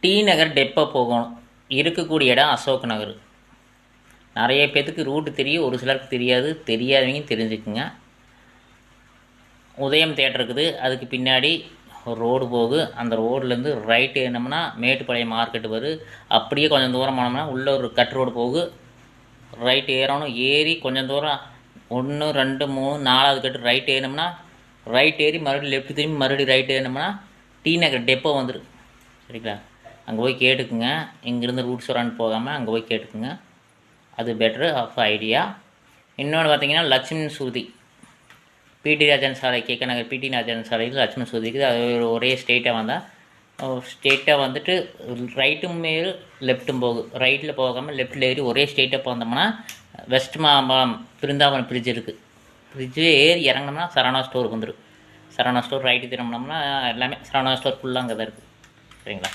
D நகர் depot போகணும். இருக்கக்கூடிய இடம் அசோக் நகர். நிறைய பேத்துக்கு ரூட்டு தெரியும், ஒரு சிலருக்கு தெரியாது. தெரியாதவங்க தெரிஞ்சுக்குங்க. உதயம் தேட்டர் இருக்குது, அதுக்கு பின்னாடி ஒரு ரோடு போகுது. அந்த ரோட்லேருந்து ரைட்டு ஏறினோம்னா மேட்டுப்பாளையம் மார்க்கெட்டு வரும். அப்படியே கொஞ்சம் தூரம் போனோம்னா உள்ளே ஒரு கட் ரோடு போகுது. ரைட்டு ஏறணும். ஏறி கொஞ்சம் தூரம் 1 2 3 4வது கட்டு ரைட் ஏறினோம்னா ரைட் ஏறி மறுபடியும் லெஃப்ட் திரும்பி மறுபடியும் ரைட் ஏறினோம்னா டி நகர் டெப்போ வந்துடும். சரிங்களா? அங்கே போய் கேட்டுக்குங்க. இங்கேருந்து ரூட் சொரான்னு போகாமல் அங்கே போய் கேட்டுக்குங்க. அது பெட்ரு ஆஃப் ஐடியா. இன்னொன்று பார்த்தீங்கன்னா லட்சுமி ஸ்ருதி பிடி ராஜன் சாலை, கேக்க நகர் பிடி ராஜன் சாலையில் லட்சுமி ஸ்ருதிக்குது. அது ஒரே ஸ்ட்ரெயிட்டாக வந்தால் ஸ்ட்ரெயிட்டாக வந்துட்டு ரைட்டும் மேல் லெஃப்ட்டும் போகும். ரைட்டில் போகாமல் லெஃப்ட்டில் ஏறி ஒரே ஸ்ட்ரெயிட்டாக போனோம்னா வெஸ்ட் மாம்பலம் பிருந்தாவனம் பிரிட்ஜ் இருக்குது. பிரிட்ஜு ஏறி இறங்கினோம்னா சரவணா ஸ்டோருக்கு வந்துடும். சரவணா ஸ்டோர் ரைட்டு திரும்பினோம்னா எல்லாமே சரவணா ஸ்டோர் ஃபுல்லாக அங்கே தான் இருக்குது. சரிங்களா?